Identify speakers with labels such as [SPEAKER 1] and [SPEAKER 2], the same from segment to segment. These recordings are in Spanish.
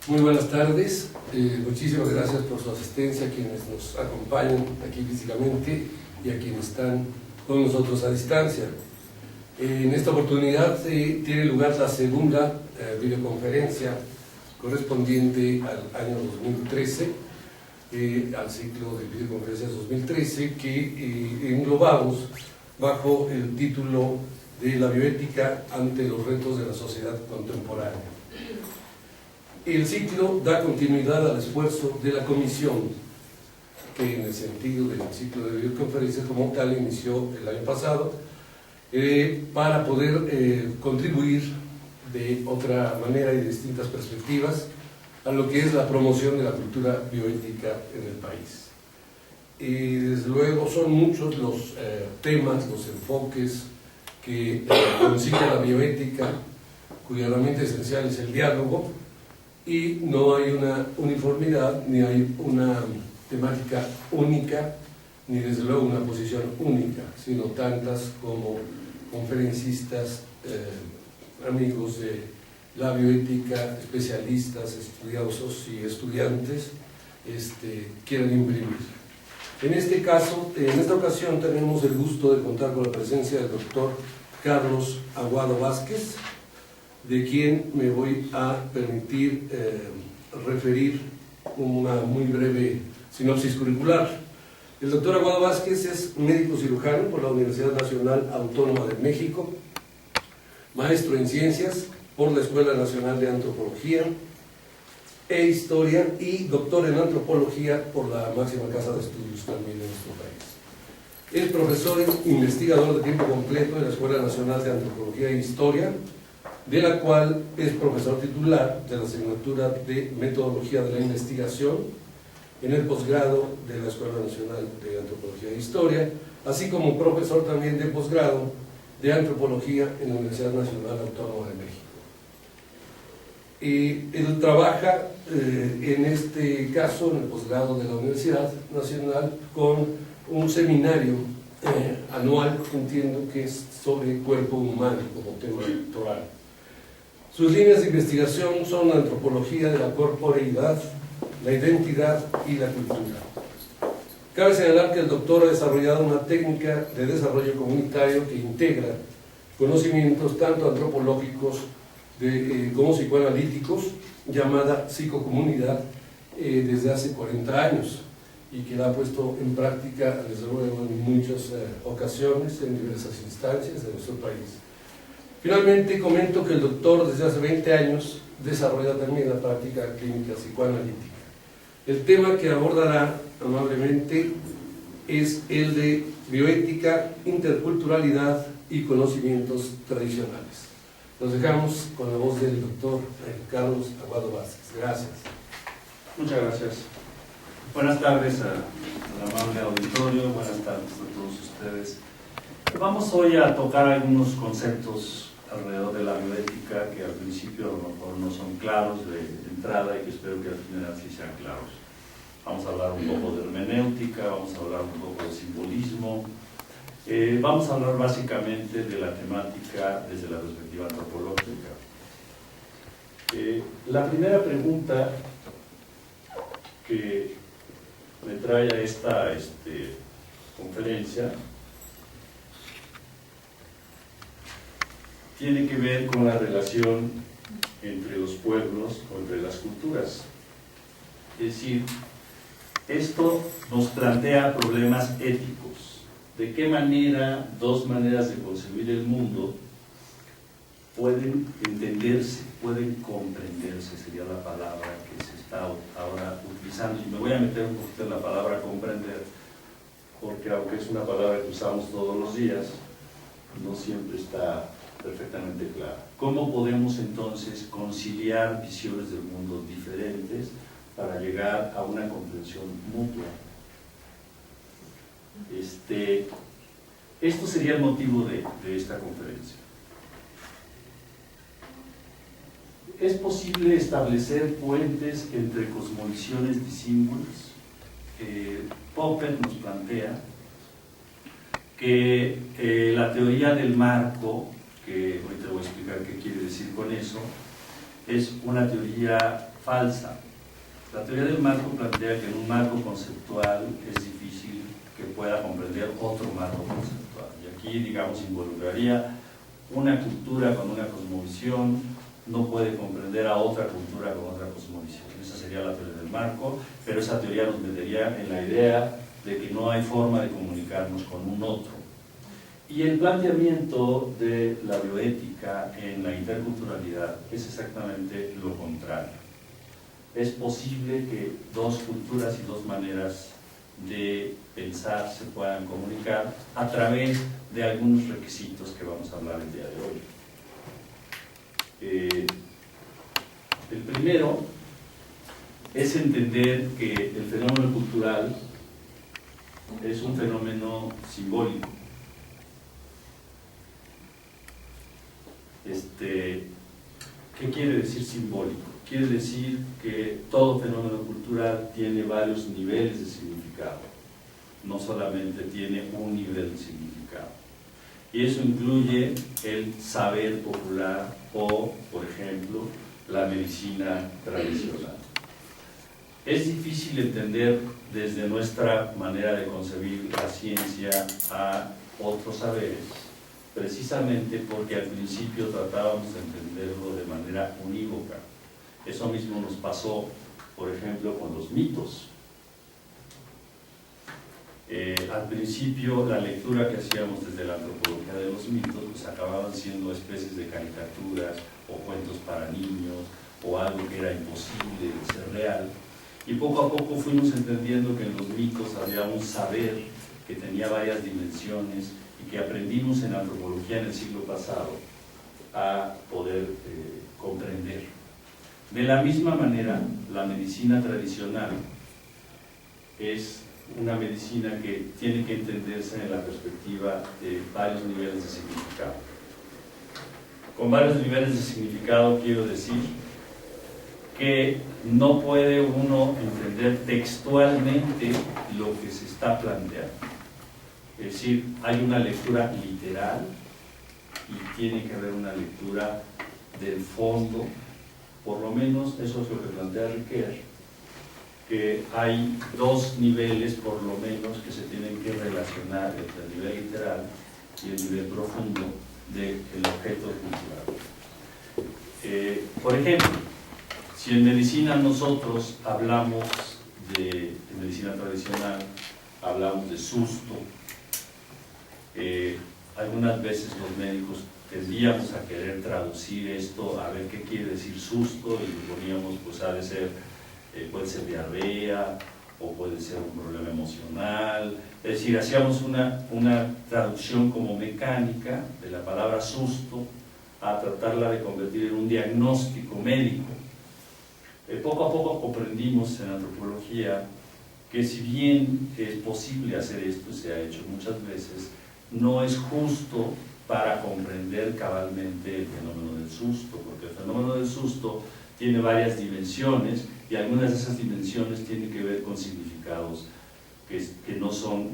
[SPEAKER 1] Muy buenas tardes, muchísimas gracias por su asistencia a quienes nos acompañan aquí físicamente y a quienes están con nosotros a distancia. En esta oportunidad tiene lugar la segunda videoconferencia correspondiente al año 2013, al ciclo de videoconferencias 2013, que englobamos bajo el título de la bioética ante los retos de la sociedad contemporánea. El ciclo da continuidad al esfuerzo de la comisión, que en el sentido del ciclo de videoconferencias como tal inició el año pasado, para poder contribuir de otra manera y de distintas perspectivas a lo que es la promoción de la cultura bioética en el país. Y desde luego son muchos los temas, los enfoques que consigue la bioética, cuya herramienta esencial es el diálogo, y no hay una uniformidad, ni hay una temática única, ni desde luego una posición única, sino tantas como conferencistas, amigos de la bioética, especialistas, estudiosos y estudiantes quieran imprimir. En este caso, en esta ocasión tenemos el gusto de contar con la presencia del doctor Carlos Aguado Vázquez, de quien me voy a permitir referir una muy breve sinopsis curricular. El doctor Aguado Vázquez es médico cirujano por la Universidad Nacional Autónoma de México, maestro en ciencias por la Escuela Nacional de Antropología e Historia y doctor en antropología por la máxima casa de estudios también en nuestro país. Es profesor e investigador de tiempo completo de la Escuela Nacional de Antropología e Historia, de la cual es profesor titular de la asignatura de Metodología de la Investigación en el posgrado de la Escuela Nacional de Antropología e Historia, así como profesor también de posgrado de Antropología en la Universidad Nacional Autónoma de México. Y él trabaja en este caso, en el posgrado de la Universidad Nacional, con un seminario anual, entiendo que es sobre cuerpo humano como tema doctoral. Sus líneas de investigación son la antropología de la corporeidad, la identidad y la cultura. Cabe señalar que el doctor ha desarrollado una técnica de desarrollo comunitario que integra conocimientos tanto antropológicos como psicoanalíticos, llamada psicocomunidad, desde hace 40 años, y que la ha puesto en práctica, desde luego, en muchas ocasiones, en diversas instancias de nuestro país. Finalmente, comento que el doctor desde hace 20 años desarrolla también la práctica clínica psicoanalítica. El tema que abordará amablemente es el de bioética, interculturalidad y conocimientos tradicionales. Nos dejamos con la voz del doctor Carlos Aguado Vázquez. Gracias.
[SPEAKER 2] Muchas gracias. Buenas tardes al amable auditorio, buenas tardes a todos ustedes. Vamos hoy a tocar algunos conceptos alrededor de la bioética que al principio a lo mejor no son claros de entrada y que espero que al final sí sean claros. Vamos a hablar un poco de hermenéutica, vamos a hablar un poco de simbolismo, vamos a hablar básicamente de la temática desde la perspectiva antropológica. La primera pregunta que me trae a esta conferencia tiene que ver con la relación entre los pueblos o entre las culturas. Es decir, esto nos plantea problemas éticos. ¿De qué manera dos maneras de concebir el mundo pueden entenderse, pueden comprenderse? Sería la palabra que se está ahora utilizando. Y me voy a meter un poquito en la palabra comprender, porque aunque es una palabra que usamos todos los días, no siempre está perfectamente clara. ¿Cómo podemos entonces conciliar visiones del mundo diferentes para llegar a una comprensión mutua? Esto sería el motivo de esta conferencia. ¿Es posible establecer puentes entre cosmovisiones disímbolas? Popper nos plantea que la teoría del marco, que hoy te voy a explicar qué quiere decir con eso, es una teoría falsa. La teoría del marco plantea que en un marco conceptual es difícil que pueda comprender otro marco conceptual. Y aquí, digamos, involucraría una cultura con una cosmovisión, no puede comprender a otra cultura con otra cosmovisión. Esa sería la teoría del marco, pero esa teoría nos metería en la idea de que no hay forma de comunicarnos con un otro. Y el planteamiento de la bioética en la interculturalidad es exactamente lo contrario. Es posible que dos culturas y dos maneras de pensar se puedan comunicar a través de algunos requisitos que vamos a hablar el día de hoy. El primero es entender que el fenómeno cultural es un fenómeno simbólico. ¿Qué quiere decir simbólico? Quiere decir que todo fenómeno cultural tiene varios niveles de significado, no solamente tiene un nivel de significado. Y eso incluye el saber popular o, por ejemplo, la medicina tradicional. Es difícil entender desde nuestra manera de concebir la ciencia a otros saberes, precisamente porque al principio tratábamos de entenderlo de manera unívoca. Eso mismo nos pasó, por ejemplo, con los mitos. Al principio, la lectura que hacíamos desde la antropología de los mitos, pues acababan siendo especies de caricaturas o cuentos para niños o algo que era imposible de ser real. Y poco a poco fuimos entendiendo que en los mitos había un saber que tenía varias dimensiones y que aprendimos en antropología en el siglo pasado a poder comprender. De la misma manera, la medicina tradicional es una medicina que tiene que entenderse en la perspectiva de varios niveles de significado. Con varios niveles de significado quiero decir que no puede uno entender textualmente lo que se está planteando. Es decir, hay una lectura literal y tiene que haber una lectura del fondo. Por lo menos eso es lo que plantea Riquet, que hay dos niveles por lo menos que se tienen que relacionar entre el nivel literal y el nivel profundo del objeto cultural. Por ejemplo, si en medicina nosotros hablamos en medicina tradicional, hablamos de susto, algunas veces los médicos tendíamos a querer traducir esto, a ver qué quiere decir susto, y lo poníamos, pues ha de ser, puede ser diarrea, o puede ser un problema emocional. Es decir, hacíamos una traducción como mecánica de la palabra susto a tratarla de convertir en un diagnóstico médico. Poco a poco comprendimos en antropología que si bien es posible hacer esto, y se ha hecho muchas veces, no es justo para comprender cabalmente el fenómeno del susto, porque el fenómeno del susto tiene varias dimensiones y algunas de esas dimensiones tienen que ver con significados que no son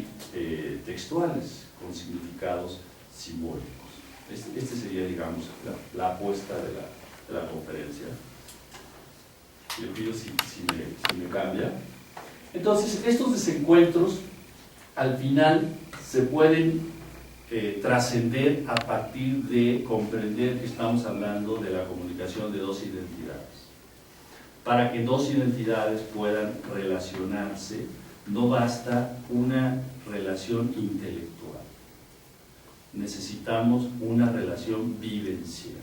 [SPEAKER 2] textuales, con significados simbólicos. Este sería, digamos, la apuesta de la conferencia. Le pido si me cambia. Entonces, estos desencuentros al final se pueden trascender a partir de comprender que estamos hablando de la comunicación de dos identidades. Para que dos identidades puedan relacionarse, no basta una relación intelectual. Necesitamos una relación vivencial.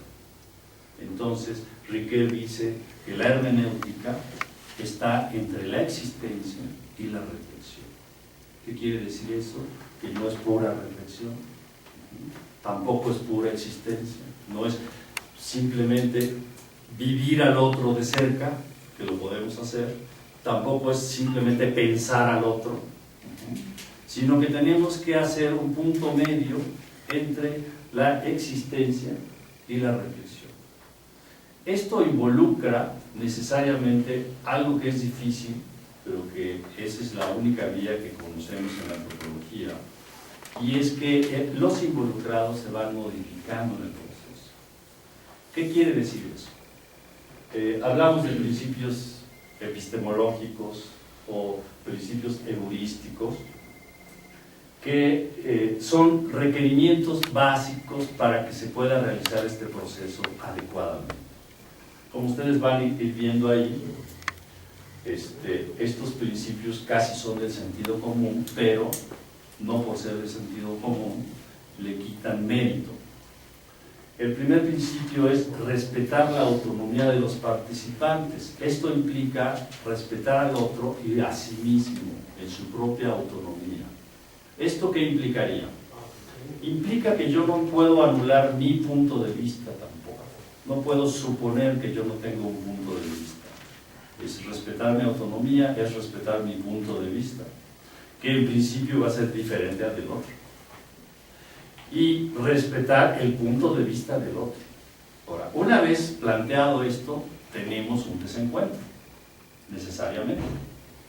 [SPEAKER 2] Entonces, Riquet dice que la hermenéutica está entre la existencia y la reflexión. ¿Qué quiere decir eso? Que no es pura reflexión, tampoco es pura existencia, no es simplemente vivir al otro de cerca, que lo podemos hacer, tampoco es simplemente pensar al otro, sino que tenemos que hacer un punto medio entre la existencia y la reflexión. Esto involucra necesariamente algo que es difícil, pero que esa es la única vía que conocemos en la antropología, y es que los involucrados se van modificando en el proceso. ¿Qué quiere decir eso? Hablamos de principios epistemológicos o principios heurísticos, que son requerimientos básicos para que se pueda realizar este proceso adecuadamente. Como ustedes van a ir viendo ahí, estos principios casi son del sentido común, pero no por ser del sentido común le quitan mérito. El primer principio es respetar la autonomía de los participantes. Esto implica respetar al otro y a sí mismo en su propia autonomía. ¿Esto qué implicaría? Implica que yo no puedo anular mi punto de vista tampoco. No puedo suponer que yo no tengo un punto de vista. Es respetar mi autonomía, es respetar mi punto de vista, que en principio va a ser diferente al del otro. Y respetar el punto de vista del otro. Ahora, una vez planteado esto, tenemos un desencuentro, necesariamente.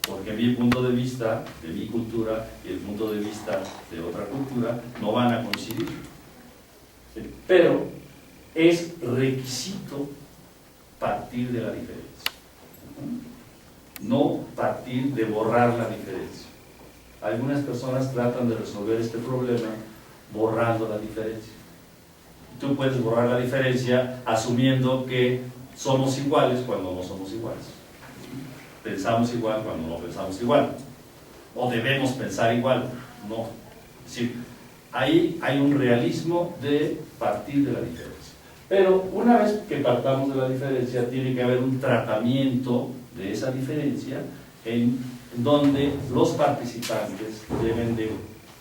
[SPEAKER 2] Porque mi punto de vista de mi cultura y el punto de vista de otra cultura no van a coincidir. Pero es requisito partir de la diferencia, no partir de borrar la diferencia. Algunas personas tratan de resolver este problema borrando la diferencia. Tú puedes borrar la diferencia asumiendo que somos iguales cuando no somos iguales. Pensamos igual cuando no pensamos igual, o debemos pensar igual, no. Es decir, ahí hay un realismo de partir de la diferencia. Pero una vez que partamos de la diferencia, tiene que haber un tratamiento de esa diferencia en donde los participantes deben de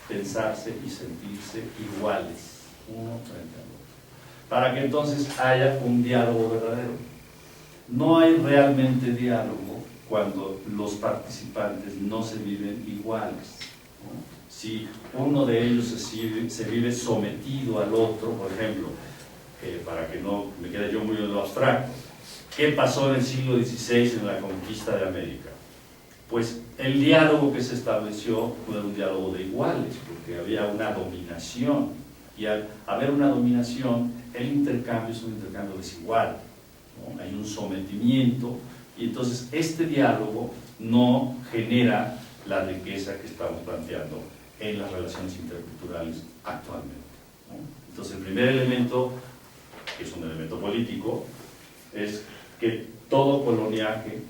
[SPEAKER 2] pensarse y sentirse iguales, uno frente al otro, para que entonces haya un diálogo verdadero. No hay realmente diálogo cuando los participantes no se viven iguales, ¿no? Si uno de ellos se vive sometido al otro, por ejemplo, para que no me quede yo muy en lo abstracto, ¿qué pasó en el siglo XVI en la conquista de América? Pues el diálogo que se estableció fue un diálogo de iguales, porque había una dominación, y al haber una dominación, el intercambio es un intercambio desigual, ¿no? Hay un sometimiento, y entonces este diálogo no genera la riqueza que estamos planteando en las relaciones interculturales actualmente, ¿no? Entonces el primer elemento, que es un elemento político, es que todo coloniaje,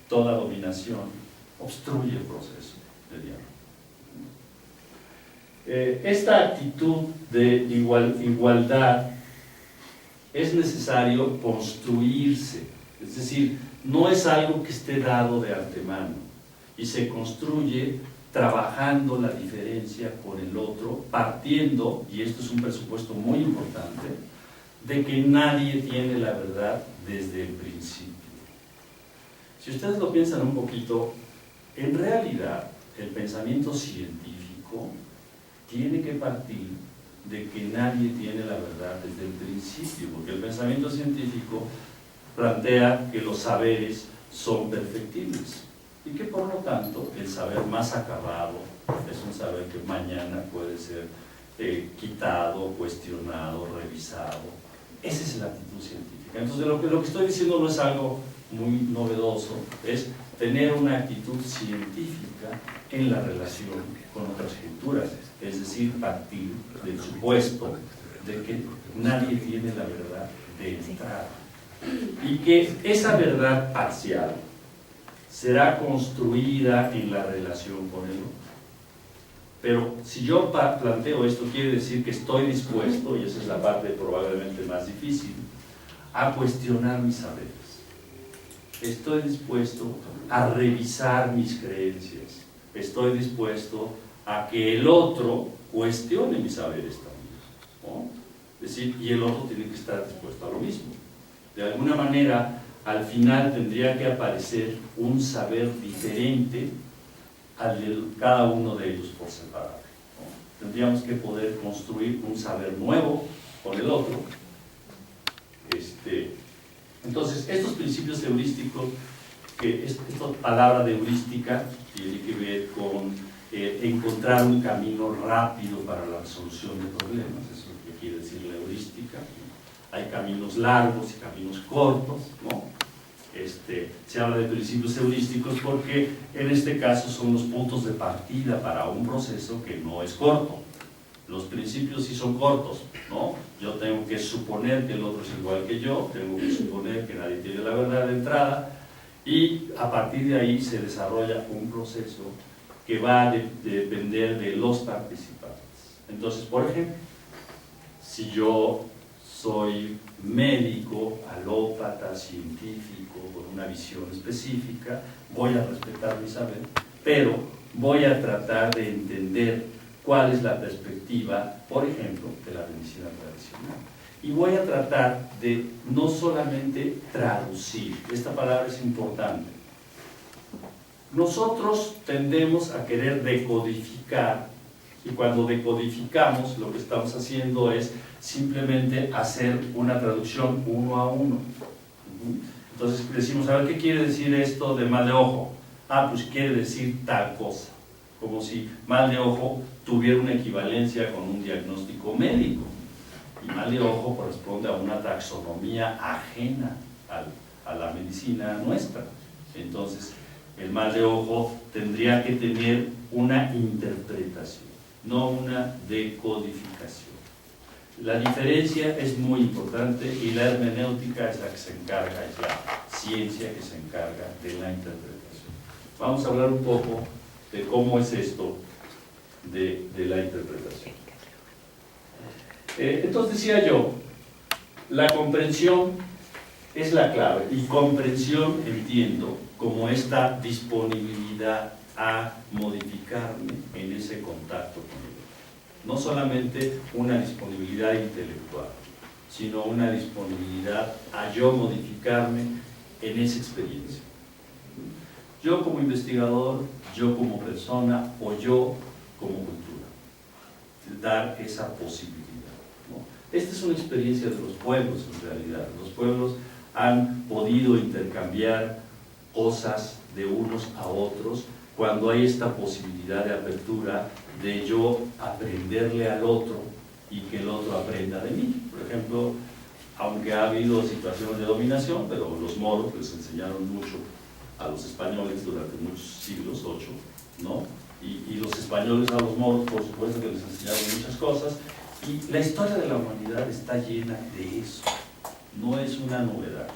[SPEAKER 2] toda dominación obstruye el proceso de diálogo. Esta actitud de igualdad es necesario construirse, es decir, no es algo que esté dado de antemano y se construye trabajando la diferencia con el otro, partiendo, y esto es un presupuesto muy importante, de que nadie tiene la verdad desde el principio. Si ustedes lo piensan un poquito, en realidad el pensamiento científico tiene que partir de que nadie tiene la verdad desde el principio, porque el pensamiento científico plantea que los saberes son perfectibles y que por lo tanto el saber más acabado es un saber que mañana puede ser quitado, cuestionado, revisado. Esa es la actitud científica. Entonces lo que estoy diciendo no es algo muy novedoso, es tener una actitud científica en la relación con otras culturas, es decir, partir del supuesto de que nadie tiene la verdad de entrada y que esa verdad parcial será construida en la relación con el otro. Pero si yo planteo esto, quiere decir que estoy dispuesto, y esa es la parte probablemente más difícil, a cuestionar mis saberes. Estoy dispuesto a revisar mis creencias. Estoy dispuesto a que el otro cuestione mis saberes también, ¿no? Es decir, y el otro tiene que estar dispuesto a lo mismo. De alguna manera, al final tendría que aparecer un saber diferente al de cada uno de ellos por separado, ¿no? Tendríamos que poder construir un saber nuevo con el otro. Entonces, estos principios heurísticos, esta palabra de heurística tiene que ver con encontrar un camino rápido para la resolución de problemas, eso es lo que quiere decir la heurística. Hay caminos largos y caminos cortos, ¿no? se habla de principios heurísticos porque en este caso son los puntos de partida para un proceso que no es corto. Los principios sí son cortos, ¿no? Yo tengo que suponer que el otro es igual que yo, tengo que suponer que nadie tiene la verdad de entrada, y a partir de ahí se desarrolla un proceso que va a depender de los participantes. Entonces, por ejemplo, si yo soy médico, alópata, científico, con una visión específica, voy a respetar mi saber, pero voy a tratar de entender cuál es la perspectiva, por ejemplo, de la medicina tradicional. Y voy a tratar de no solamente traducir, esta palabra es importante. Nosotros tendemos a querer decodificar, y cuando decodificamos lo que estamos haciendo es simplemente hacer una traducción uno a uno. Entonces decimos, a ver, ¿qué quiere decir esto de mal de ojo? Ah, pues quiere decir tal cosa. Como si mal de ojo tuviera una equivalencia con un diagnóstico médico. Y mal de ojo corresponde a una taxonomía ajena a la medicina nuestra. Entonces, el mal de ojo tendría que tener una interpretación, no una decodificación. La diferencia es muy importante y la hermenéutica es la que se encarga, es la ciencia que se encarga de la interpretación. Vamos a hablar un poco de cómo es esto de la interpretación. Entonces decía yo, la comprensión es la clave, y comprensión entiendo como esta disponibilidad a modificarme en ese contacto con el otro. No solamente una disponibilidad intelectual, sino una disponibilidad a yo modificarme en esa experiencia. Yo como investigador, yo como persona o yo como cultura. Dar esa posibilidad, ¿no? Esta es una experiencia de los pueblos en realidad. Los pueblos han podido intercambiar cosas de unos a otros cuando hay esta posibilidad de apertura de yo aprenderle al otro y que el otro aprenda de mí. Por ejemplo, aunque ha habido situaciones de dominación, pero los moros les enseñaron mucho a los españoles durante muchos siglos, 8, ¿no? Y los españoles a los moros, por supuesto que les enseñaron muchas cosas, y la historia de la humanidad está llena de eso, no es una novedad.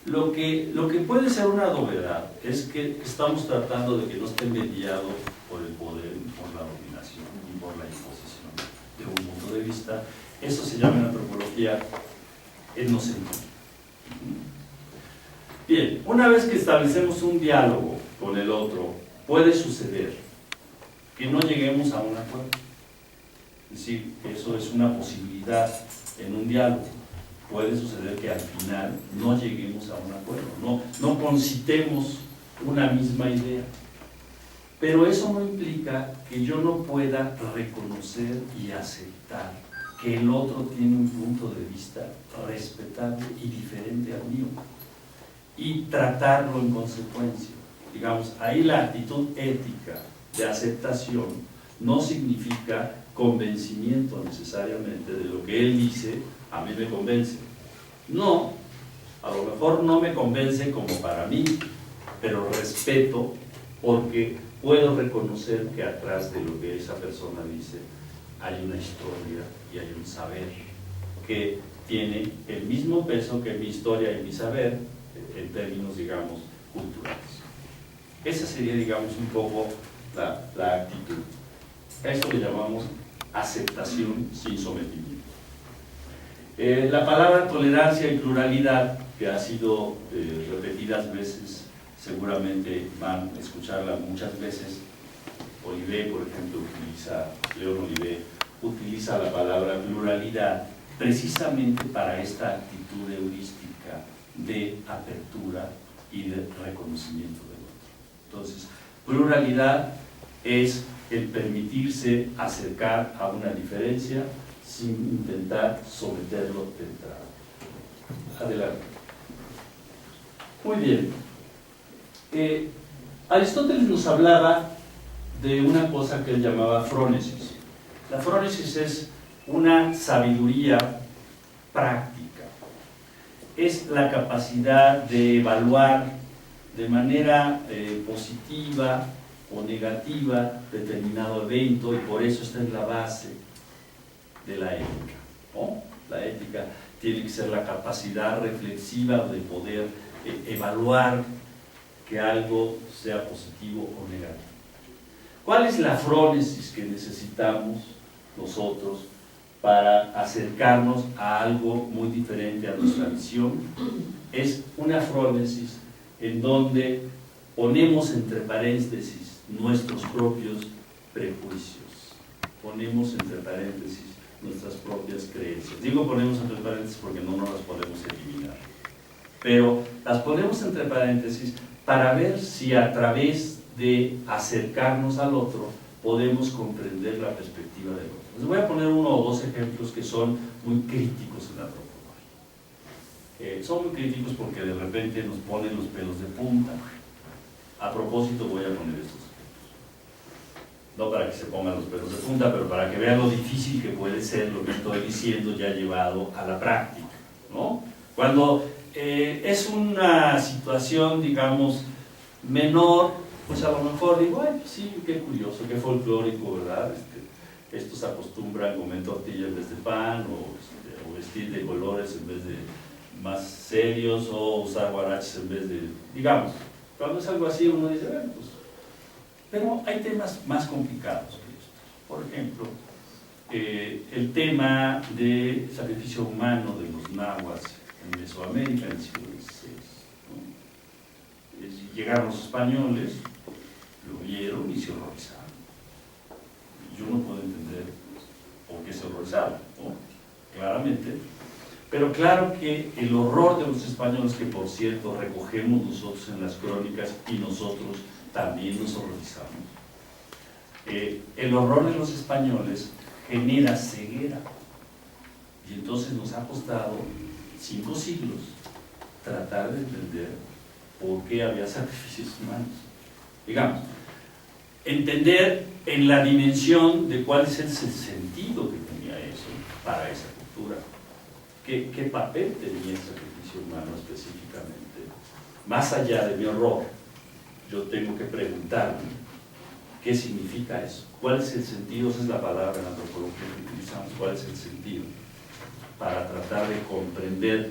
[SPEAKER 2] Lo que puede ser una novedad es que estamos tratando de que no esté mediado por el poder, por la dominación y por la imposición de un punto de vista. Eso se llama en antropología etnocentrismo. Bien, una vez que establecemos un diálogo con el otro, puede suceder que no lleguemos a un acuerdo. Es decir, eso es una posibilidad en un diálogo. Puede suceder que al final no lleguemos a un acuerdo, no concitemos una misma idea. Pero eso no implica que yo no pueda reconocer y aceptar que el otro tiene un punto de vista respetable y diferente al mío, y tratarlo en consecuencia. Digamos, ahí la actitud ética de aceptación no significa convencimiento necesariamente de lo que él dice, a mí me convence. No, a lo mejor no me convence como para mí, pero respeto porque puedo reconocer que atrás de lo que esa persona dice hay una historia y hay un saber que tiene el mismo peso que mi historia y mi saber en términos, digamos, culturales. Esa sería, digamos, un poco la actitud. A esto le llamamos aceptación sin sometimiento. La palabra tolerancia y pluralidad, que ha sido repetidas veces, seguramente van a escucharla muchas veces. Olivet, por ejemplo, León Olivet utiliza la palabra pluralidad precisamente para esta actitud heurística de apertura y de reconocimiento del otro. Entonces, pluralidad es el permitirse acercar a una diferencia sin intentar someterlo de entrada. Adelante. Muy bien. Aristóteles nos hablaba de una cosa que él llamaba frónesis. La frónesis es una sabiduría práctica. es la capacidad de evaluar de manera positiva o negativa determinado evento, y por eso está en la base de la ética, ¿no? La ética tiene que ser la capacidad reflexiva de poder evaluar que algo sea positivo o negativo. ¿Cuál es la frónesis que necesitamos nosotros para acercarnos a algo muy diferente a nuestra visión? Es una frónesis en donde ponemos entre paréntesis nuestros propios prejuicios, ponemos entre paréntesis nuestras propias creencias. Digo ponemos entre paréntesis porque no las podemos eliminar, pero las ponemos entre paréntesis para ver si a través de acercarnos al otro podemos comprender la perspectiva del otro. Les voy a poner uno o dos ejemplos que son muy críticos en la antropología. Son muy críticos porque de repente nos ponen los pelos de punta. A propósito voy a poner estos ejemplos. No para que se pongan los pelos de punta, pero para que vean lo difícil que puede ser lo que estoy diciendo ya llevado a la práctica, ¿no? Cuando es una situación, digamos, menor, pues a lo mejor digo, ay, pues sí, qué curioso, qué folclórico, ¿verdad? Estos acostumbran comer tortilla en vez de pan, o vestir de colores en vez de más serios, o usar guaraches en vez de, digamos, cuando es algo así uno dice, bueno, pues, pero hay temas más complicados que esto. Por ejemplo, el tema de sacrificio humano de los nahuas en Mesoamérica en el siglo XVI, ¿no? Llegaron los españoles, lo vieron y se horrorizaron. Yo no puedo entender por qué se horrorizaron, ¿no? Claramente. Pero claro que el horror de los españoles, que por cierto recogemos nosotros en las crónicas y nosotros también nos horrorizamos, el horror de los españoles genera ceguera. Y entonces nos ha costado 5 siglos tratar de entender por qué había sacrificios humanos. Digamos, entender en la dimensión de cuál es el sentido que tenía eso para esa cultura. ¿Qué papel tenía el sacrificio humano específicamente? Más allá de mi horror, yo tengo que preguntarme qué significa eso. ¿Cuál es el sentido? Esa es la palabra en la antropología que utilizamos. ¿Cuál es el sentido? Para tratar de comprender,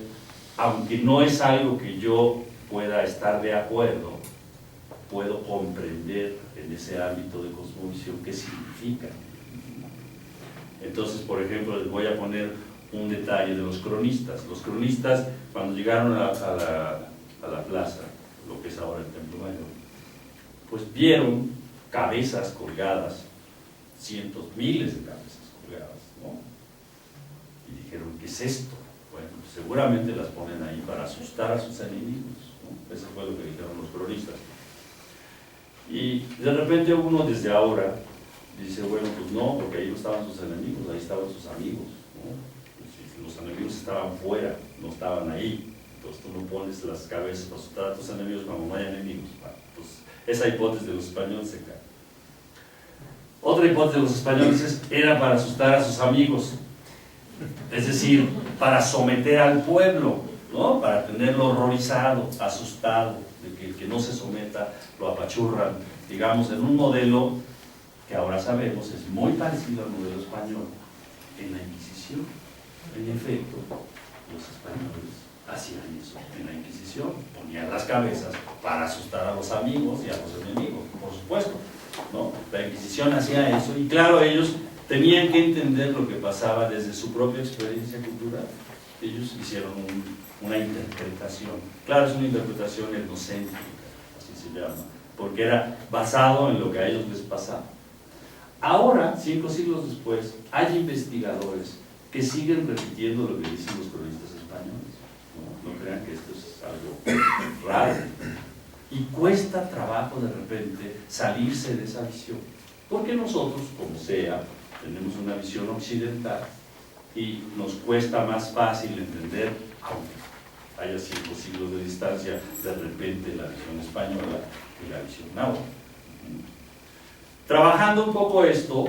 [SPEAKER 2] aunque no es algo que yo pueda estar de acuerdo, puedo comprender en ese ámbito de cosmovisión qué significa. Entonces, por ejemplo, les voy a poner un detalle de los cronistas. Los cronistas, cuando llegaron a la plaza, lo que es ahora el Templo Mayor, pues vieron cabezas colgadas, cientos, miles de cabezas colgadas, ¿no? Y dijeron, ¿qué es esto? Bueno, seguramente las ponen ahí para asustar a sus enemigos, ¿no? Eso fue lo que dijeron los cronistas. Y de repente uno desde ahora dice, bueno, pues no, porque ahí no estaban sus enemigos, ahí estaban sus amigos, ¿no? Los enemigos estaban fuera, no estaban ahí. Entonces tú no pones las cabezas para asustar a tus enemigos cuando no hay enemigos. Pues esa hipótesis de los españoles se cae. Otra hipótesis de los españoles era para asustar a sus amigos, es decir, para someter al pueblo, ¿no? Para tenerlo horrorizado, asustado, de que el que no se someta lo apachurran, digamos, en un modelo que ahora sabemos es muy parecido al modelo español en la Inquisición. En efecto, los españoles hacían eso en la Inquisición, ponían las cabezas para asustar a los amigos y a los enemigos, por supuesto, ¿no? La Inquisición hacía eso y claro, ellos tenían que entender lo que pasaba desde su propia experiencia cultural. Ellos hicieron una interpretación, claro, es una interpretación etnocéntrica, así se llama, porque era basado en lo que a ellos les pasaba. Ahora, 5 siglos después, hay investigadores que siguen repitiendo lo que dicen los cronistas españoles. No crean que esto es algo raro. Y cuesta trabajo de repente salirse de esa visión. Porque nosotros, como sea, tenemos una visión occidental y nos cuesta más fácil entender, aunque haya 5 siglos de distancia, de repente la visión española y la visión náhuatl. Trabajando un poco esto,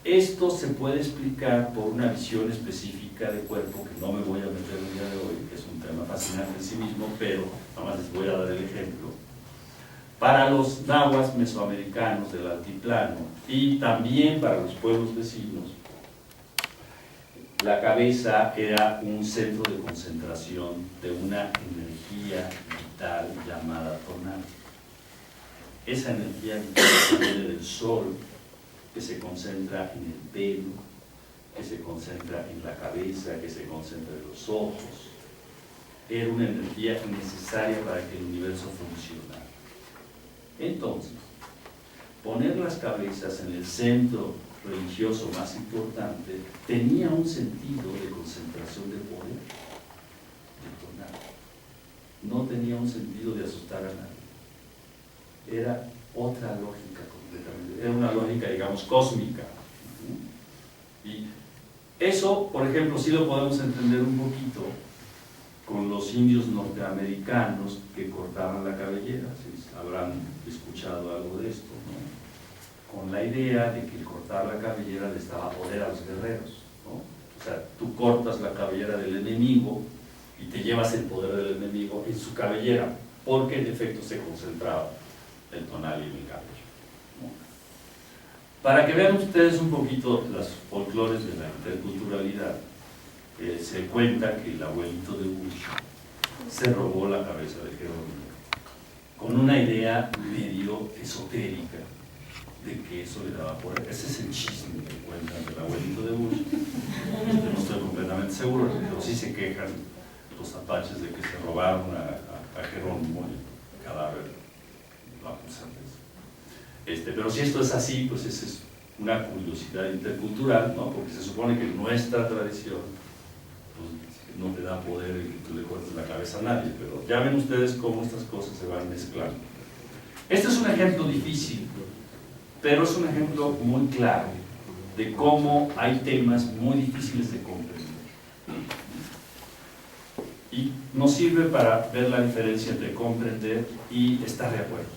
[SPEAKER 2] Esto se puede explicar por una visión específica de cuerpo, que no me voy a meter el día de hoy, que es un tema fascinante en sí mismo, pero nada más les voy a dar el ejemplo. Para los nahuas mesoamericanos del altiplano y también para los pueblos vecinos, la cabeza era un centro de concentración de una energía vital llamada tonal. Esa energía vital viene del sol, que se concentra en el pelo, que se concentra en la cabeza, que se concentra en los ojos. Era una energía necesaria para que el universo funcionara. Entonces, poner las cabezas en el centro religioso más importante tenía un sentido de concentración de poder, de tonal. No tenía un sentido de asustar a nadie. Era otra lógica completamente. Era una lógica, digamos, cósmica. Y eso, por ejemplo, sí lo podemos entender un poquito con los indios norteamericanos que cortaban la cabellera. ¿Sí? Habrán escuchado algo de esto, ¿no? Con la idea de que el cortar la cabellera les daba poder a los guerreros, ¿no? O sea, tú cortas la cabellera del enemigo y te llevas el poder del enemigo en su cabellera, porque en efecto se concentraba el tonal y el cabello, ¿no? Para que vean ustedes un poquito los folclores de la interculturalidad, se cuenta que el abuelito de Bush se robó la cabeza de Jerónimo con una idea medio esotérica de que eso le daba poder. Ese es el chisme que cuentan del abuelito de Bush. No estoy completamente seguro, pero sí se quejan los apaches de que se robaron a Jerónimo el cadáver. Pero si esto es así, pues esa es una curiosidad intercultural, ¿no? Porque se supone que nuestra tradición pues, no te da poder el que tú le cortes la cabeza a nadie, pero ya ven ustedes cómo estas cosas se van mezclando. Este es un ejemplo difícil, pero es un ejemplo muy claro de cómo hay temas muy difíciles de comprender. Y nos sirve para ver la diferencia entre comprender y estar de acuerdo.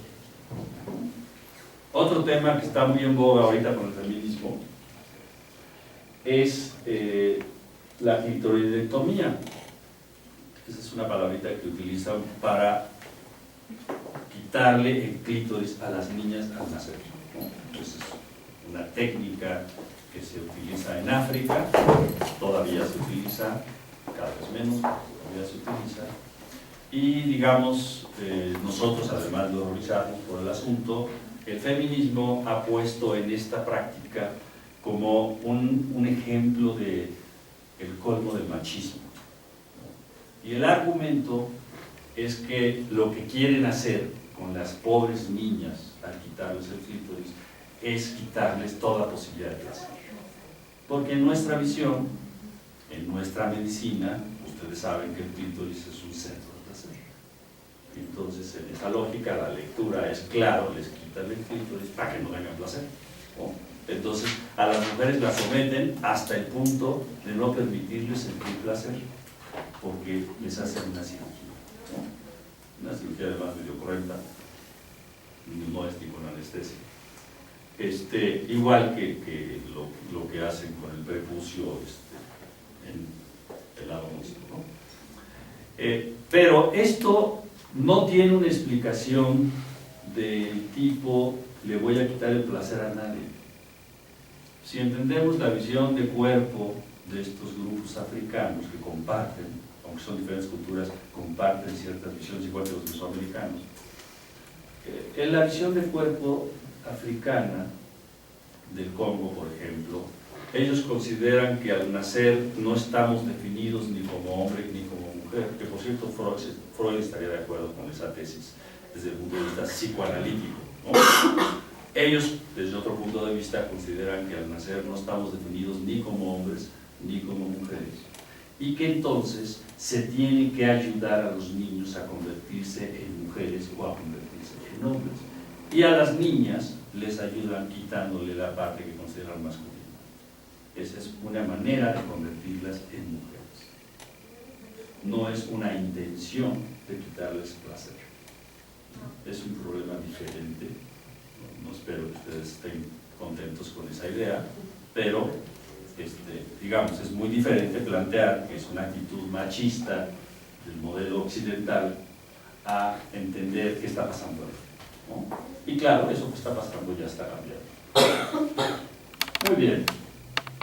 [SPEAKER 2] Otro tema que está muy en boga ahorita con el feminismo es la clitoridectomía. Esa es una palabrita que utilizan para quitarle el clítoris a las niñas al nacer, ¿no? Entonces es una técnica que se utiliza en África, todavía se utiliza, cada vez menos, todavía se utiliza. Y digamos, nosotros además de horrorizarnos por el asunto, el feminismo ha puesto en esta práctica como un ejemplo de el colmo del machismo. Y el argumento es que lo que quieren hacer con las pobres niñas al quitarles el clítoris es quitarles toda posibilidad de placer. Porque en nuestra visión, en nuestra medicina, ustedes saben que el clítoris es un centro de placer. Entonces, en esa lógica, la lectura es claro, les quitan el clítoris para que no tengan placer, ¿no? Entonces, a las mujeres las someten hasta el punto de no permitirles sentir placer, porque les hacen una cirugía, ¿no? Una cirugía además medio cruenta, no es ni con anestesia. Igual que lo que hacen con el prepucio en el lado nuestro, ¿no? Pero esto no tiene una explicación del tipo, le voy a quitar el placer a nadie. Si entendemos la visión de cuerpo de estos grupos africanos que comparten, aunque son diferentes culturas, comparten ciertas visiones igual que los mesoamericanos, en la visión de cuerpo africana del Congo, por ejemplo, ellos consideran que al nacer no estamos definidos ni como hombre ni como mujer, que por cierto Freud estaría de acuerdo con esa tesis desde el punto de vista psicoanalítico, ¿no? Ellos, desde otro punto de vista, consideran que al nacer no estamos definidos ni como hombres ni como mujeres, y que entonces se tiene que ayudar a los niños a convertirse en mujeres o a convertirse en hombres, y a las niñas les ayudan quitándole la parte que consideran masculina. Esa es una manera de convertirlas en mujeres. No es una intención de quitarles placer. Es un problema diferente. No espero que ustedes estén contentos con esa idea, pero digamos, es muy diferente plantear que es una actitud machista del modelo occidental a entender qué está pasando ahí, ¿no? Y claro, eso que está pasando ya está cambiando. Muy bien.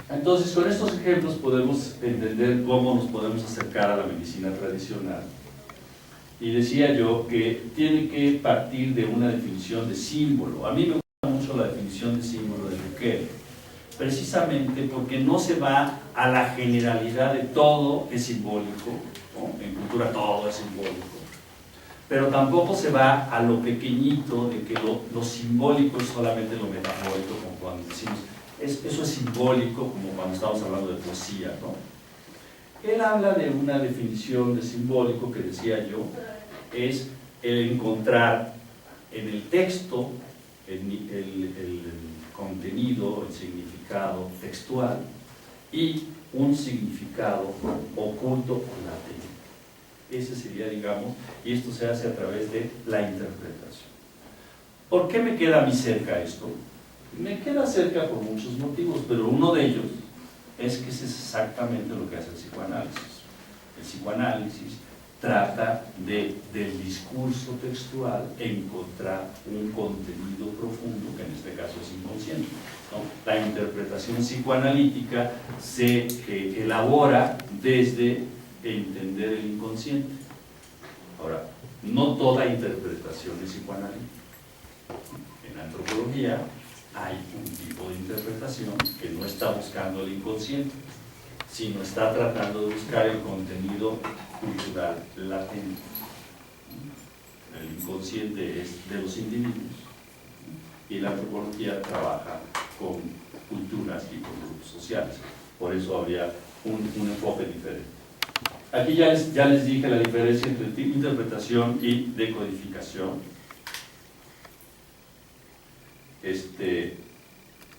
[SPEAKER 2] Entonces, con estos ejemplos podemos entender cómo nos podemos acercar a la medicina tradicional. Y decía yo que tiene que partir de una definición de símbolo. A mí me gusta mucho la definición de símbolo de Riquet, precisamente porque no se va a la generalidad de todo es simbólico, ¿no? En cultura todo es simbólico, pero tampoco se va a lo pequeñito de que lo simbólico es solamente lo metafórico, como cuando decimos eso es simbólico, como cuando estamos hablando de poesía, ¿no? Él habla de una definición de simbólico que decía yo, es el encontrar en el texto el contenido, el significado textual y un significado oculto o latente. Ese sería, digamos, y esto se hace a través de la interpretación. ¿Por qué me queda a mí cerca esto? Me queda cerca por muchos motivos, pero uno de ellos es que es exactamente lo que hace el psicoanálisis. El psicoanálisis trata del discurso textual encontrar un contenido profundo, que en este caso es inconsciente, ¿no? La interpretación psicoanalítica se elabora desde entender el inconsciente. Ahora, no toda interpretación es psicoanalítica. En antropología hay un tipo de interpretación que no está buscando el inconsciente, sino está tratando de buscar el contenido cultural latente. El inconsciente es de los individuos y la antropología trabaja con culturas y con grupos sociales. Por eso habría un enfoque diferente. Aquí ya les dije la diferencia entre interpretación y decodificación.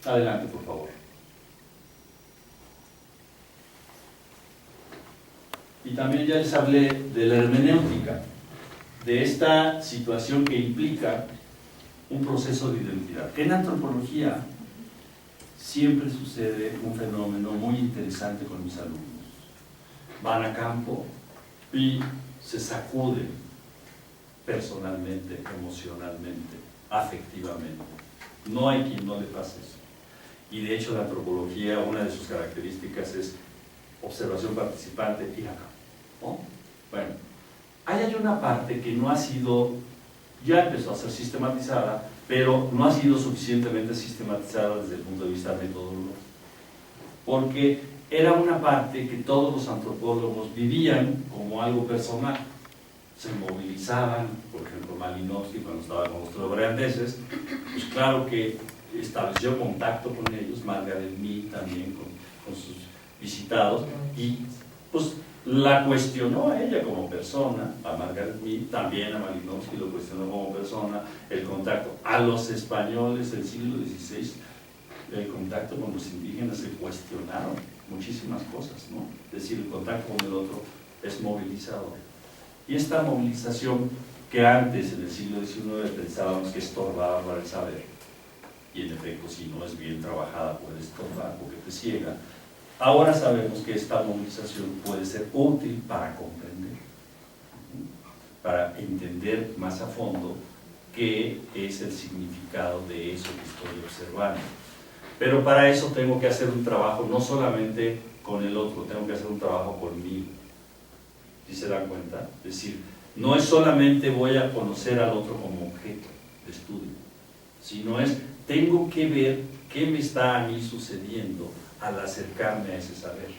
[SPEAKER 2] Adelante, por favor. Y también ya les hablé de la hermenéutica, de esta situación que implica un proceso de identidad. En antropología siempre sucede un fenómeno muy interesante con mis alumnos. Van a campo y se sacuden personalmente, emocionalmente, afectivamente. No hay quien no le pase eso. Y de hecho la antropología, una de sus características es observación participante y a campo, ¿no? Bueno, hay una parte que no ha sido, ya empezó a ser sistematizada, pero no ha sido suficientemente sistematizada desde el punto de vista metodológico, porque era una parte que todos los antropólogos vivían como algo personal. Se movilizaban, por ejemplo Malinowski cuando estaba con los trobriandeses, pues claro que estableció contacto con ellos, Margaret Mead también con sus visitados, y pues la cuestionó a ella como persona, a Margaret Mead, también a Malinowski lo cuestionó como persona, el contacto a los españoles del siglo XVI, el contacto con los indígenas, se cuestionaron muchísimas cosas, ¿no? Es decir, el contacto con el otro es movilizador. Y esta movilización que antes, en el siglo XIX, pensábamos que estorbaba para el saber, y en efecto, si no es bien trabajada, puede estorbar porque te ciega, ahora sabemos que esta movilización puede ser útil para comprender, para entender más a fondo qué es el significado de eso que estoy observando. Pero para eso tengo que hacer un trabajo no solamente con el otro, tengo que hacer un trabajo conmigo. ¿Sí se dan cuenta? Es decir, no es solamente voy a conocer al otro como objeto de estudio, sino es, tengo que ver qué me está a mí sucediendo al acercarme a ese saber.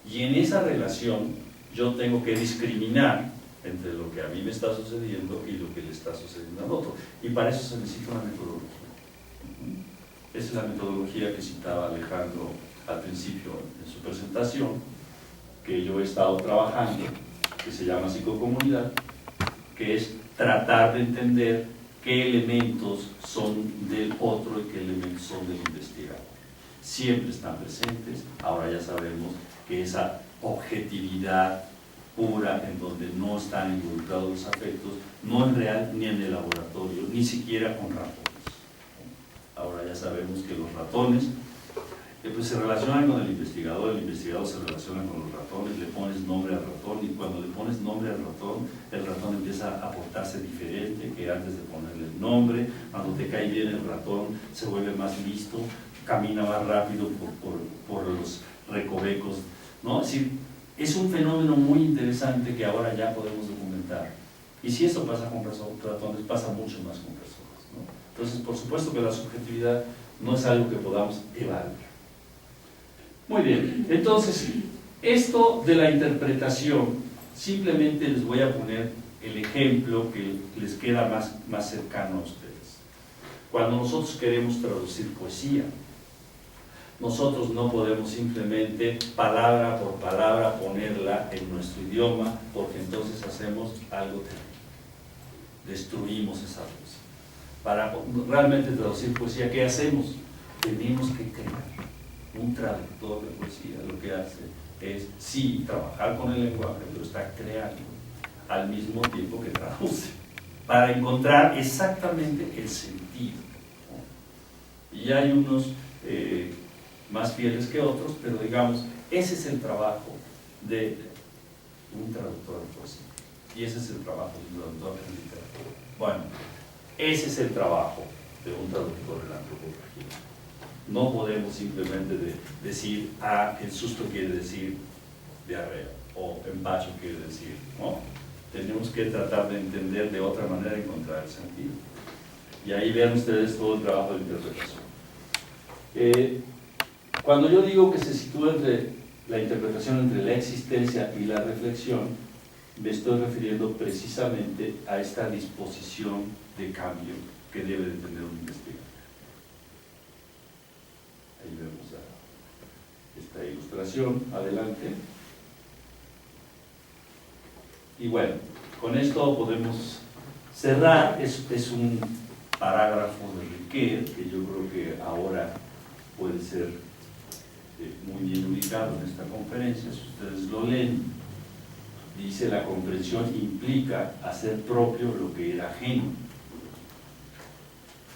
[SPEAKER 2] Y en esa relación yo tengo que discriminar entre lo que a mí me está sucediendo y lo que le está sucediendo al otro. Y para eso se necesita una metodología. Esa es la metodología que citaba Alejandro al principio en su presentación, que yo he estado trabajando, que se llama psicocomunidad, que es tratar de entender qué elementos son del otro y qué elementos son del investigador. Siempre están presentes, ahora ya sabemos que esa objetividad pura en donde no están involucrados los afectos, no es real ni en el laboratorio, ni siquiera con ratones. Ahora ya sabemos que los ratones pues se relacionan con el investigador se relaciona con los ratones, le pones nombre al ratón, y cuando le pones nombre al ratón, el ratón empieza a portarse diferente que antes de ponerle el nombre. Cuando te cae bien el ratón, se vuelve más listo, camina más rápido por los recovecos, ¿no? Es decir, es un fenómeno muy interesante que ahora ya podemos documentar. Y si eso pasa con ratones, pasa mucho más con personas, ¿no? Entonces, por supuesto que la subjetividad no es algo que podamos evaluar. Muy bien, entonces, esto de la interpretación, simplemente les voy a poner el ejemplo que les queda más cercano a ustedes. Cuando nosotros queremos traducir poesía, nosotros no podemos simplemente palabra por palabra ponerla en nuestro idioma, porque entonces hacemos algo terrible. Destruimos esa poesía. Para realmente traducir poesía, ¿qué hacemos? Tenemos que crear. Un traductor de poesía lo que hace es, sí, trabajar con el lenguaje, pero está creando al mismo tiempo que traduce, para encontrar exactamente el sentido, ¿no? Y hay unos más fieles que otros, pero digamos, ese es el trabajo de un traductor de poesía, y ese es el trabajo de un traductor de literatura. Bueno, ese es el trabajo de un traductor de la antropología. No podemos simplemente decir, el susto quiere decir diarrea, o empacho quiere decir, ¿no? Tenemos que tratar de entender de otra manera y encontrar el sentido. Y ahí vean ustedes todo el trabajo de interpretación. Cuando yo digo que se sitúa entre la interpretación entre la existencia y la reflexión, me estoy refiriendo precisamente a esta disposición de cambio que debe de tener un investigador. Ahí vemos esta ilustración, adelante. Y bueno, con esto podemos cerrar. Es un parágrafo de Riquet, que yo creo que ahora puede ser muy bien ubicado en esta conferencia. Si ustedes lo leen, dice: la comprensión implica hacer propio lo que era ajeno,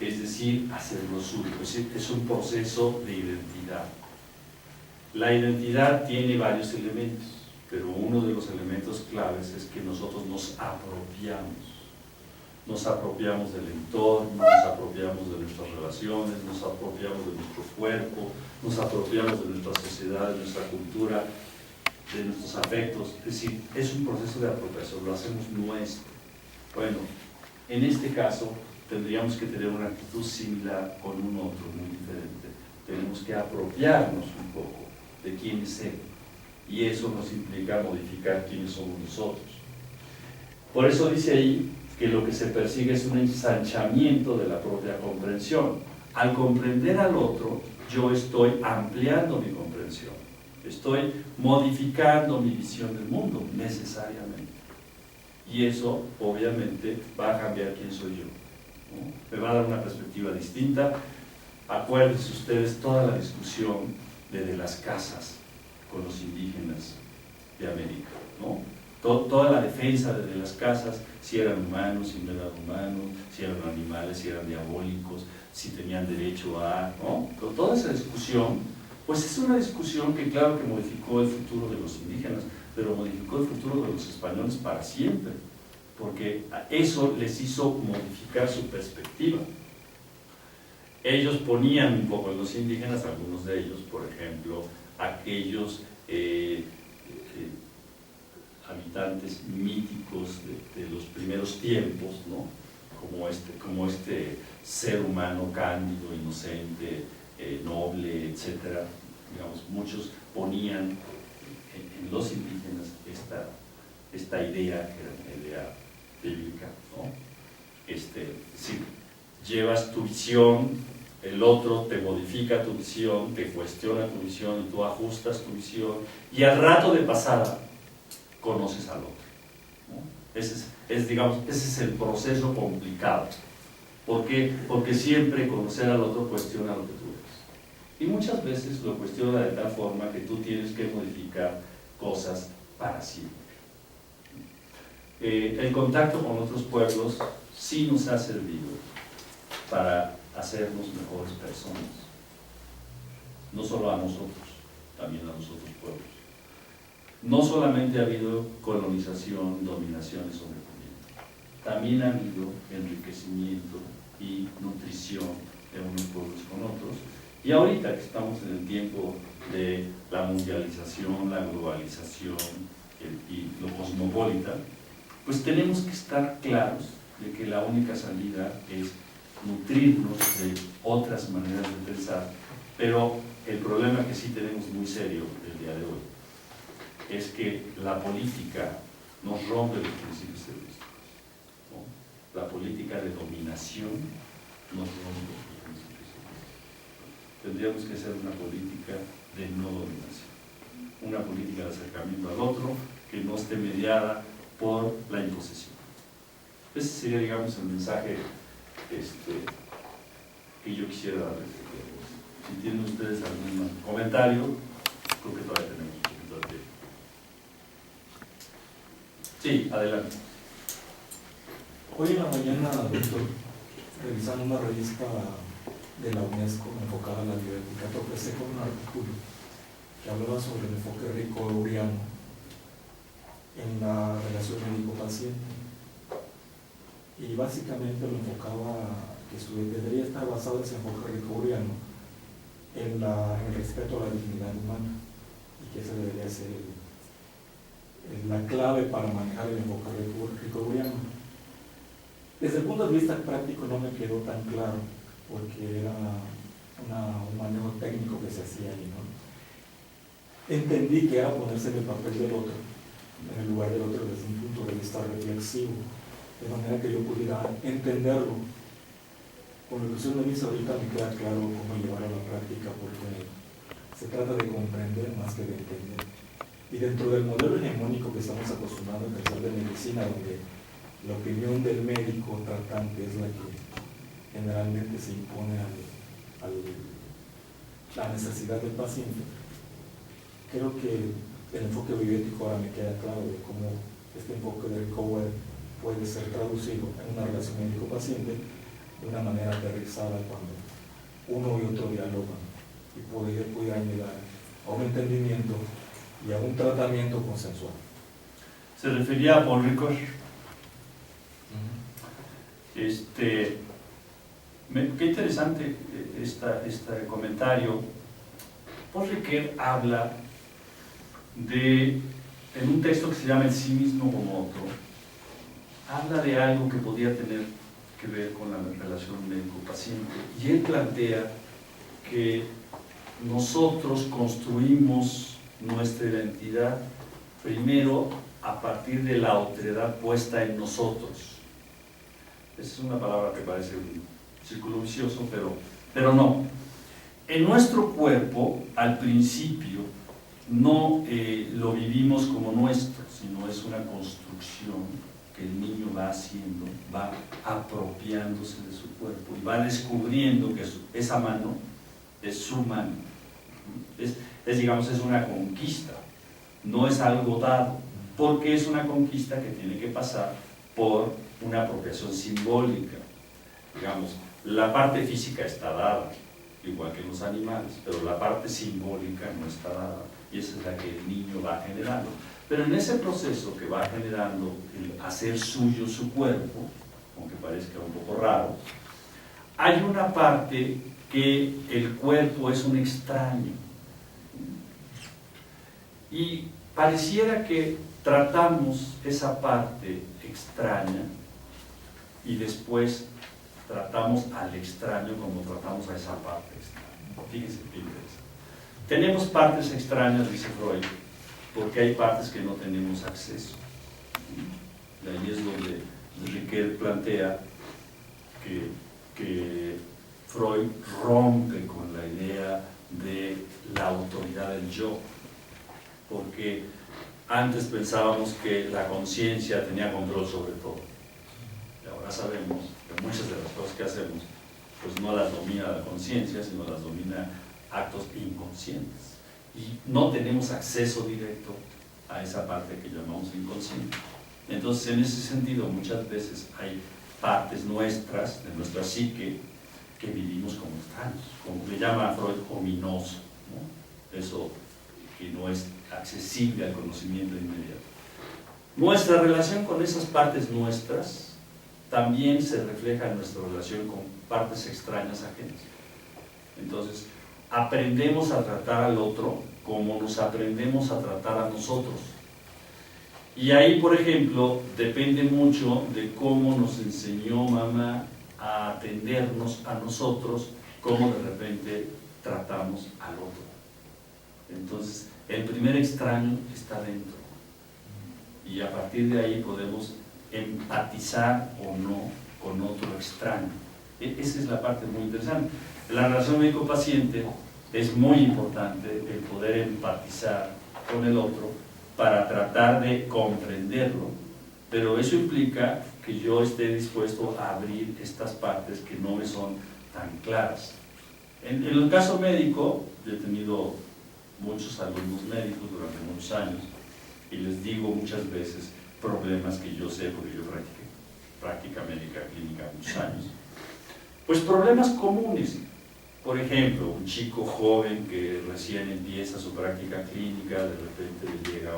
[SPEAKER 2] es decir, hacerlo suyo. Es un proceso de identidad. La identidad tiene varios elementos, pero uno de los elementos claves es que nosotros nos apropiamos del entorno, nos apropiamos de nuestras relaciones, nos apropiamos de nuestro cuerpo, nos apropiamos de nuestra sociedad, de nuestra cultura, de nuestros afectos. Es decir, es un proceso de apropiación, lo hacemos nuestro. Bueno, en este caso tendríamos que tener una actitud similar con un otro muy diferente. Tenemos que apropiarnos un poco de quién es él, y eso nos implica modificar quiénes somos nosotros. Por eso dice ahí que lo que se persigue es un ensanchamiento de la propia comprensión. Al comprender al otro, yo estoy ampliando mi comprensión, estoy modificando mi visión del mundo necesariamente, y eso obviamente va a cambiar quién soy yo, ¿no? Me va a dar una perspectiva distinta. Acuérdense ustedes toda la discusión de las casas con los indígenas de América, ¿no? Toda la defensa de las casas, si eran humanos, si no eran humanos, si eran animales, si eran diabólicos, si tenían derecho a, ¿no? Toda esa discusión, pues es una discusión que claro que modificó el futuro de los indígenas, pero modificó el futuro de los españoles para siempre, porque eso les hizo modificar su perspectiva. Ellos ponían un poco en los indígenas, algunos de ellos, por ejemplo, aquellos habitantes míticos de los primeros tiempos, ¿no? Como este ser humano cándido, inocente, noble, etc. Digamos, muchos ponían en los indígenas esta idea, que era una idea bíblica, ¿no? Si llevas tu visión, el otro te modifica tu visión, te cuestiona tu visión y tú ajustas tu visión, y al rato de pasada conoces al otro, ¿no? Ese es el proceso complicado. ¿Por qué? Porque siempre conocer al otro cuestiona lo que tú eres, y muchas veces lo cuestiona de tal forma que tú tienes que modificar cosas para siempre. El contacto con otros pueblos sí nos ha servido para hacernos mejores personas. no solo a nosotros, también a los otros pueblos. No solamente ha habido colonización, dominación y sometimiento, también ha habido enriquecimiento y nutrición de unos pueblos con otros. Y ahorita que estamos en el tiempo de la mundialización, la globalización y lo cosmopolita, pues tenemos que estar claros de que la única salida es nutrirnos de otras maneras de pensar, pero el problema que sí tenemos muy serio el día de hoy es que la política nos rompe los principios heurísticos, ¿no? La política de dominación nos rompe los principios heurísticos. Tendríamos que hacer una política de no dominación, una política de acercamiento al otro que no esté mediada por la imposición. Ese sería, digamos, el mensaje que yo quisiera darles. Si tienen ustedes algún comentario, creo que todavía tenemos un poquito de tiempo. Sí, adelante.
[SPEAKER 3] Hoy en la mañana, doctor, revisando una revista de la UNESCO enfocada a la bioética, tropecé con un artículo que hablaba sobre el enfoque rico-euriano en la relación médico-paciente. Y básicamente lo enfocaba que debería estar basado ese enfoque rico-euriano en el respeto a la dignidad humana, y que esa debería ser la clave para manejar el enfoque rico-euriano. Desde el punto de vista práctico no me quedó tan claro, porque era un manejo técnico que se hacía ahí, ¿no? Entendí que era ponerse en el papel del otro, en el lugar del otro desde un punto de vista reflexivo, de manera que yo pudiera entenderlo. Con lo que usted me dice ahorita me queda claro cómo llevarlo a la práctica, porque se trata de comprender más que de entender. Y dentro del modelo hegemónico que estamos acostumbrados a pensar de medicina, donde la opinión del médico tratante es la que generalmente se impone a la necesidad del paciente, creo que el enfoque bioético ahora me queda claro de cómo este enfoque del Ricoeur puede ser traducido en una relación médico-paciente de una manera aterrizada cuando uno y otro dialogan y pudieran llegar a un entendimiento y a un tratamiento consensual.
[SPEAKER 2] Se refería a Paul Ricoeur. Qué interesante este comentario. Paul Ricoeur habla en un texto que se llama El sí mismo como otro, habla de algo que podía tener que ver con la relación médico-paciente, y él plantea que nosotros construimos nuestra identidad primero a partir de la otredad puesta en nosotros. Esa es una palabra que parece un círculo vicioso, pero no. En nuestro cuerpo, al principio, no lo vivimos como nuestro, sino es una construcción que el niño va haciendo, va apropiándose de su cuerpo y va descubriendo que esa mano es su mano. Digamos, es una conquista, no es algo dado, porque es una conquista que tiene que pasar por una apropiación simbólica. Digamos, la parte física está dada, igual que los animales, pero la parte simbólica no está dada, y esa es la que el niño va generando. Pero en ese proceso que va generando el hacer suyo su cuerpo, aunque parezca un poco raro, hay una parte que el cuerpo es un extraño. Y pareciera que tratamos esa parte extraña y después tratamos al extraño como tratamos a esa parte extraña. Fíjense qué interesante. Tenemos partes extrañas, dice Freud, porque hay partes que no tenemos acceso. Y ahí es donde Ricoeur plantea que Freud rompe con la idea de la autoridad del yo, porque antes pensábamos que la conciencia tenía control sobre todo, y ahora sabemos que muchas de las cosas que hacemos pues no las domina la conciencia, sino las domina actos inconscientes, y no tenemos acceso directo a esa parte que llamamos inconsciente. Entonces, en ese sentido, muchas veces hay partes nuestras, de nuestra psique, que vivimos como extraños, como le llama Freud, ominoso. ¿no? Eso que no es accesible al conocimiento inmediato. Nuestra relación con esas partes nuestras también se refleja en nuestra relación con partes extrañas ajenas. Entonces, aprendemos a tratar al otro como nos aprendemos a tratar a nosotros. Y ahí, por ejemplo, depende mucho de cómo nos enseñó mamá a atendernos a nosotros, cómo de repente tratamos al otro. Entonces, el primer extraño está dentro. Y a partir de ahí podemos empatizar o no con otro extraño. Esa es la parte muy interesante. En la relación médico-paciente es muy importante el poder empatizar con el otro para tratar de comprenderlo, pero eso implica que yo esté dispuesto a abrir estas partes que no me son tan claras. En el caso médico, yo he tenido muchos alumnos médicos durante muchos años y les digo muchas veces problemas que yo sé porque yo practiqué práctica médica clínica muchos años. Pues problemas comunes. Por ejemplo, un chico joven que recién empieza su práctica clínica, de repente le llega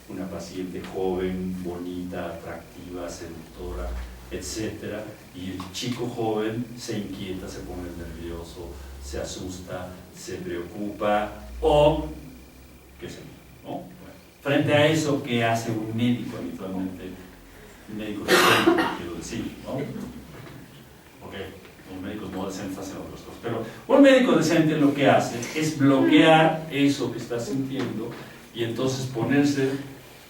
[SPEAKER 2] una paciente joven, bonita, atractiva, seductora, etc. Y el chico joven se inquieta, se pone nervioso, se asusta, se preocupa o qué sé yo, ¿no? Bueno, frente a eso, ¿qué hace un médico habitualmente? Un médico decente, quiero decir, ¿no? Okay. Los médicos no decentes hacen otras cosas, pero un médico decente lo que hace es bloquear eso que está sintiendo y entonces ponerse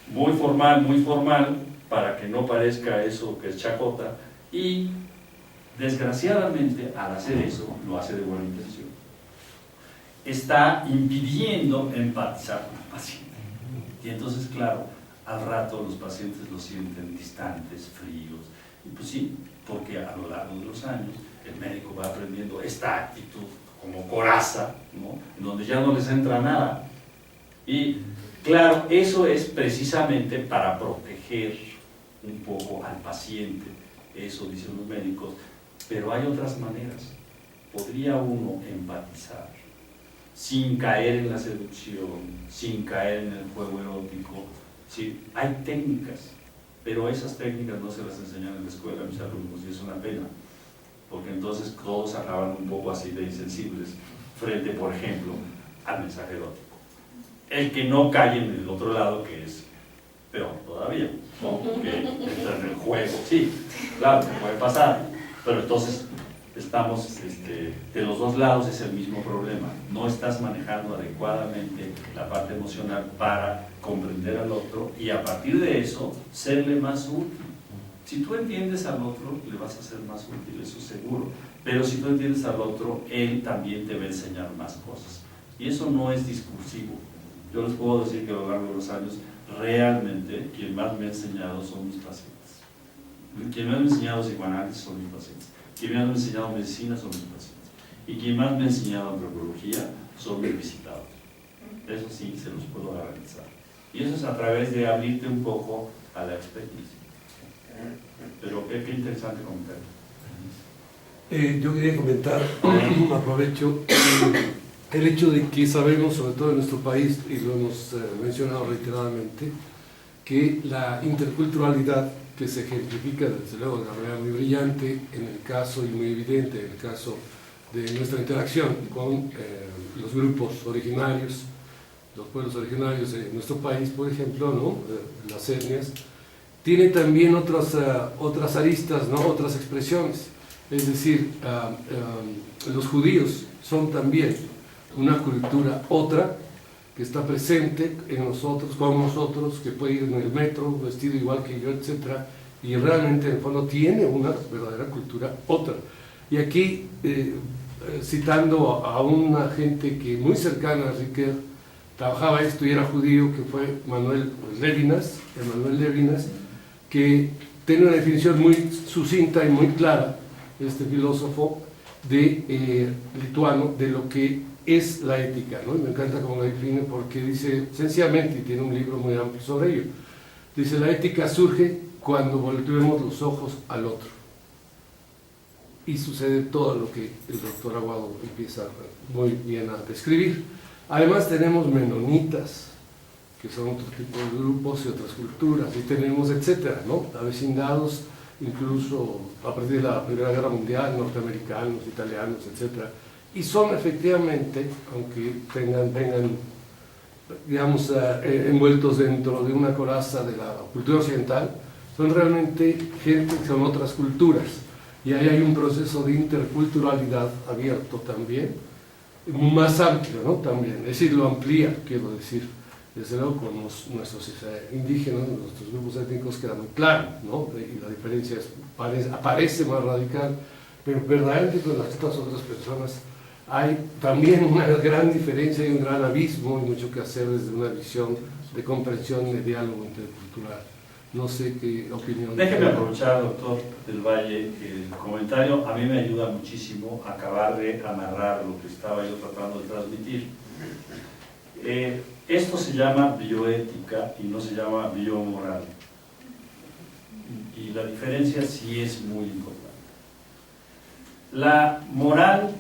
[SPEAKER 2] muy formal, para que no parezca eso que es chacota, y desgraciadamente al hacer eso, lo hace de buena intención, está impidiendo empatizar con el paciente. Y entonces, claro, al rato los pacientes lo sienten distantes, fríos, y pues sí, porque a lo largo de los años el médico va aprendiendo esta actitud como coraza, ¿no? En donde ya no les entra nada. Y claro, eso es precisamente para proteger un poco al paciente, eso dicen los médicos, pero hay otras maneras. Podría uno empatizar sin caer en la seducción, sin caer en el juego erótico. Sí, hay técnicas, pero esas técnicas no se las enseñan en la escuela a mis alumnos y es una pena, porque entonces todos acaban un poco así de insensibles frente, por ejemplo, al mensaje erótico. El que no cae en el otro lado, que es peor todavía, ¿no? Que entra en el juego, sí, claro, puede pasar, pero entonces estamos, de los dos lados es el mismo problema, no estás manejando adecuadamente la parte emocional para comprender al otro y a partir de eso, serle más útil. Si tú entiendes al otro, le vas a ser más útil, eso seguro. Pero si tú entiendes al otro, él también te va a enseñar más cosas. Y eso no es discursivo. Yo les puedo decir que a lo largo de los años, realmente, quien más me ha enseñado son mis pacientes. Quien más me ha enseñado psicoanálisis son mis pacientes. Quien más me ha enseñado medicina son mis pacientes. Y quien más me ha enseñado antropología son mis visitados. Eso sí, se los puedo garantizar. Y eso es a través de abrirte un poco a la experiencia. Pero qué interesante comentario.
[SPEAKER 1] Yo quería comentar, aprovecho, el hecho de que sabemos, sobre todo en nuestro país, y lo hemos mencionado reiteradamente, que la interculturalidad que se ejemplifica desde luego de una manera muy brillante en el caso y muy evidente en el caso de nuestra interacción con los grupos originarios, los pueblos originarios de nuestro país, por ejemplo, ¿no? Las etnias, tiene también otras aristas, ¿no? Otras expresiones. Es decir, los judíos son también una cultura otra que está presente en nosotros, con nosotros, que puede ir en el metro vestido igual que yo, etc. Y realmente en el fondo tiene una verdadera cultura otra. Y aquí, citando a una gente que muy cercana a Riquet, trabajaba esto y era judío, que fue Emanuel Levinas, que tiene una definición muy sucinta y muy clara, este filósofo lituano, de lo que es la ética, ¿no? Y me encanta cómo lo define porque dice, sencillamente, y tiene un libro muy amplio sobre ello, dice, la ética surge cuando volvemos los ojos al otro. y sucede todo lo que el doctor Aguado empieza muy bien a describir. Además tenemos menonitas, que son otro tipo de grupos y otras culturas, y tenemos etcétera, ¿no? Avecindados incluso a partir de la Primera Guerra Mundial, norteamericanos, italianos, etcétera, y son efectivamente, aunque vengan digamos, envueltos dentro de una coraza de la cultura occidental, son realmente gente que son otras culturas, y ahí hay un proceso de interculturalidad abierto también, más amplio, ¿no? También, es decir, lo amplía, quiero decir, desde luego con nuestros indígenas, nuestros grupos étnicos queda muy claro, ¿no? Y la diferencia aparece más radical, pero verdaderamente con estas otras personas hay también una gran diferencia y un gran abismo y mucho que hacer desde una visión de comprensión y de diálogo intercultural. No sé qué opinión.
[SPEAKER 2] Déjeme aprovechar, doctor del Valle, el comentario a mí me ayuda muchísimo a acabar de amarrar lo que estaba yo tratando de transmitir. Esto se llama bioética y no se llama biomoral. Y la diferencia sí es muy importante. La moral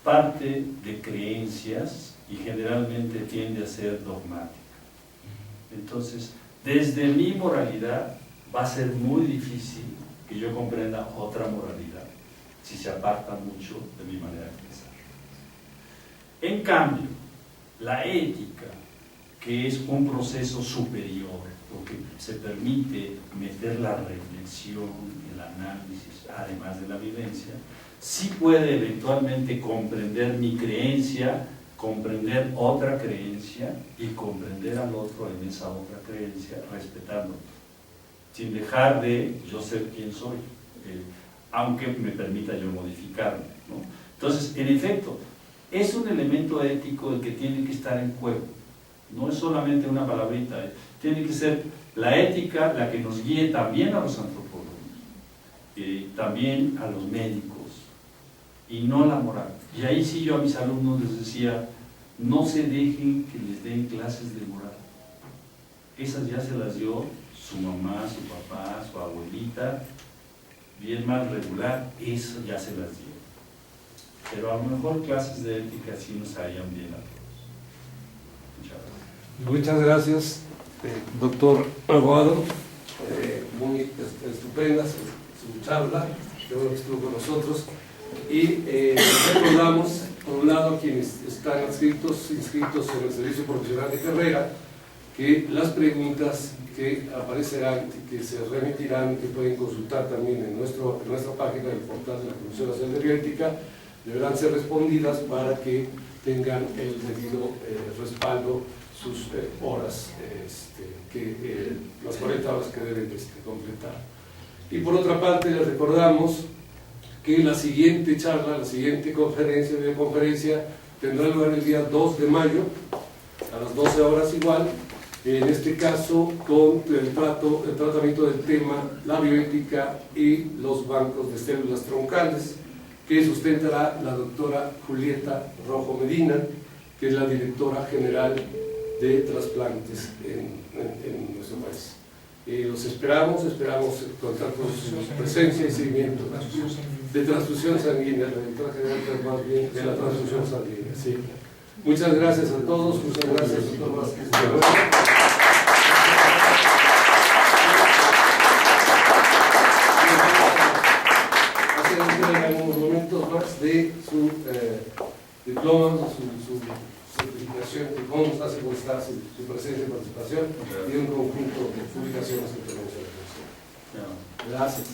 [SPEAKER 2] parte de creencias y generalmente tiende a ser dogmática. Entonces, desde mi moralidad va a ser muy difícil que yo comprenda otra moralidad si se aparta mucho de mi manera de pensar. En cambio, la ética, que es un proceso superior, porque se permite meter la reflexión, el análisis, además de la vivencia, sí puede eventualmente comprender mi creencia, comprender otra creencia y comprender al otro en esa otra creencia, respetándolo, sin dejar de yo ser quien soy, aunque me permita yo modificarme, ¿no? Entonces, en efecto, es un elemento ético el que tiene que estar en juego, no es solamente una palabrita, tiene que ser la ética la que nos guíe también a los antropólogos, también a los médicos, y no la moral. Y ahí sí yo a mis alumnos les decía, no se dejen que les den clases de moral. Esas ya se las dio su mamá, su papá, su abuelita, bien mal regular, eso ya se las dio. Pero a lo mejor clases de ética sí nos harían bien a todos.
[SPEAKER 1] Muchas gracias, doctor Aguado. Muy estupenda su charla, que bueno que estuvo con nosotros. Y recordamos, por un lado, a quienes están inscritos en el servicio profesional de carrera, que las preguntas que aparecerán, que se remitirán, que pueden consultar también en nuestra página del portal de la Comisión Nacional de Bioética, deberán ser respondidas para que tengan el debido respaldo sus horas, las 40 horas que deben completar. Y por otra parte, les recordamos que la siguiente charla, la siguiente videoconferencia, tendrá lugar el día 2 de mayo, a las 12 horas igual, en este caso con el tratamiento del tema la bioética y los bancos de células troncales, que sustentará la doctora Julieta Rojo Medina, que es la directora general de trasplantes en nuestro país. Los esperamos contar con su presencia y seguimiento de transfusión sanguínea, la directora general más bien de la transfusión sanguínea. Sí. Muchas gracias a todos, muchas gracias doctor Vázquez. En unos momentos más de su diploma, su certificación, de cómo nos hace constar su presencia y participación y un conjunto de publicaciones que tenemos en la comisión. Gracias.